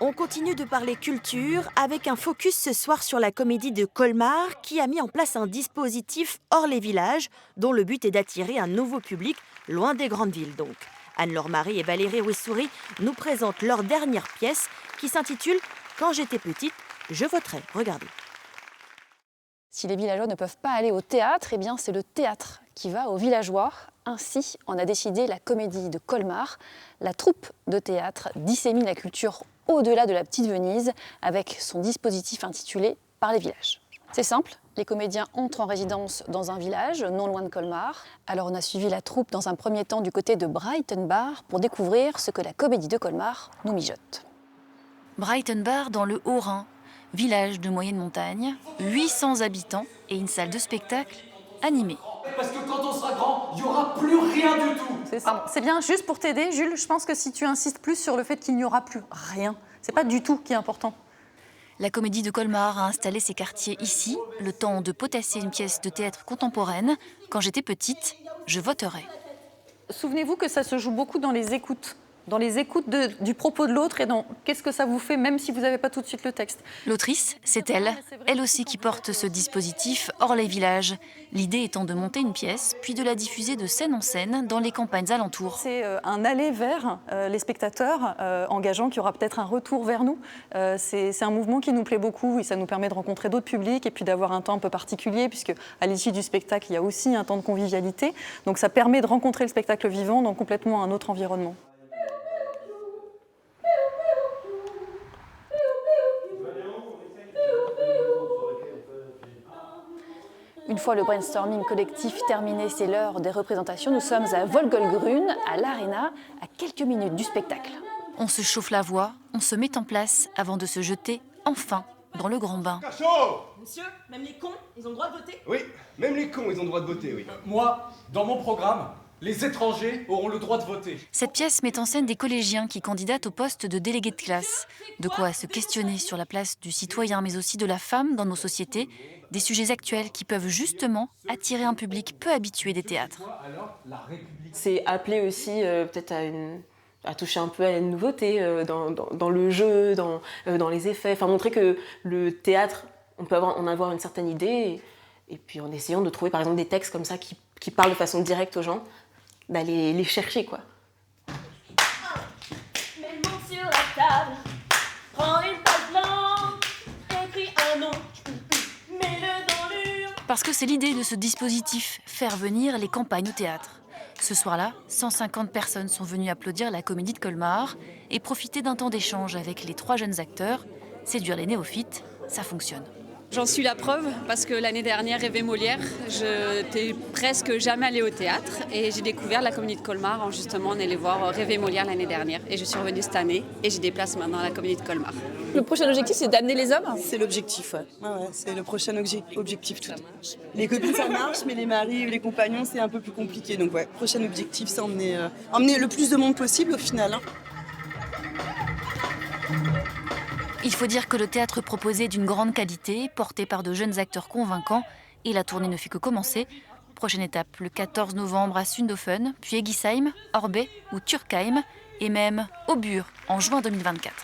On continue de parler culture avec un focus ce soir sur la comédie de Colmar qui a mis en place un dispositif hors les villages dont le but est d'attirer un nouveau public loin des grandes villes donc. Anne-Laure Marie et Valérie Ouissouri nous présentent leur dernière pièce qui s'intitule « Quand j'étais petite, je voterais ». Regardez. Si les villageois ne peuvent pas aller au théâtre, eh bien c'est le théâtre qui va aux villageois. Ainsi, on a décidé la comédie de Colmar. La troupe de théâtre dissémine la culture au-delà de la petite Venise avec son dispositif intitulé « Par les villages ». C'est simple, les comédiens entrent en résidence dans un village non loin de Colmar. Alors on a suivi la troupe dans un premier temps du côté de Brighton Bar pour découvrir ce que la comédie de Colmar nous mijote. Brighton Bar dans le Haut-Rhin, village de moyenne montagne, 800 habitants et une salle de spectacle animée. Parce que quand on sera grand, il n'y aura plus rien du tout. C'est ça. C'est bien, juste pour t'aider, Jules, je pense que si tu insistes plus sur le fait qu'il n'y aura plus rien, c'est pas du tout qui est important. La comédie de Colmar a installé ses quartiers ici, le temps de potasser une pièce de théâtre contemporaine. Quand j'étais petite, je voterais. Souvenez-vous que ça se joue beaucoup dans les écoutes. Dans les écoutes du propos de l'autre et dans qu'est-ce que ça vous fait, même si vous n'avez pas tout de suite le texte. L'autrice, c'est elle aussi qui porte ce dispositif hors les villages. L'idée étant de monter une pièce, puis de la diffuser de scène en scène dans les campagnes alentours. C'est un aller vers les spectateurs, engageant qu'il y aura peut-être un retour vers nous. C'est un mouvement qui nous plaît beaucoup et ça nous permet de rencontrer d'autres publics et puis d'avoir un temps un peu particulier, puisque à l'issue du spectacle, il y a aussi un temps de convivialité. Donc ça permet de rencontrer le spectacle vivant dans complètement un autre environnement. Une fois le brainstorming collectif terminé, c'est l'heure des représentations. Nous sommes à Vogelgrün, à l'Arena, à quelques minutes du spectacle. On se chauffe la voix, on se met en place avant de se jeter, enfin, dans le grand bain. Monsieur, même les cons, ils ont le droit de voter? Oui, même les cons, ils ont le droit de voter, oui. Moi, dans mon programme, les étrangers auront le droit de voter. Cette pièce met en scène des collégiens qui candidatent au poste de délégué de classe. De quoi se questionner sur la place du citoyen, mais aussi de la femme dans nos sociétés. Des sujets actuels qui peuvent justement attirer un public peu habitué des théâtres. C'est appeler aussi peut-être à toucher un peu à la nouveauté dans le jeu, dans les effets. Enfin, montrer que le théâtre, on peut en avoir une certaine idée. Et puis en essayant de trouver par exemple des textes comme ça qui parlent de façon directe aux gens, d'aller les chercher, quoi. Mets le monde sur la table, prends une page blanche, écris un nom, mets-le dans l'urne. Parce que c'est l'idée de ce dispositif, faire venir les campagnes au théâtre. Ce soir-là, 150 personnes sont venues applaudir la comédie de Colmar et profiter d'un temps d'échange avec les 3 jeunes acteurs. Séduire les néophytes, ça fonctionne. J'en suis la preuve parce que l'année dernière, Rêver Molière, je n'étais presque jamais allée au théâtre et j'ai découvert la comédie de Colmar en justement allait voir Rêver Molière l'année dernière et je suis revenue cette année et j'ai des places maintenant à la comédie de Colmar. Le prochain objectif, c'est d'amener les hommes? C'est l'objectif, ouais. Ouais, c'est le prochain objectif. Tout. Les copines, ça marche, mais les maris ou les compagnons, c'est un peu plus compliqué. Donc ouais, prochain objectif, c'est emmener le plus de monde possible au final. Il faut dire que le théâtre proposé est d'une grande qualité, porté par de jeunes acteurs convaincants, et la tournée ne fait que commencer. Prochaine étape, le 14 novembre à Sundhofen, puis Egisheim, Orbe ou Turkheim, et même Aubure en juin 2024.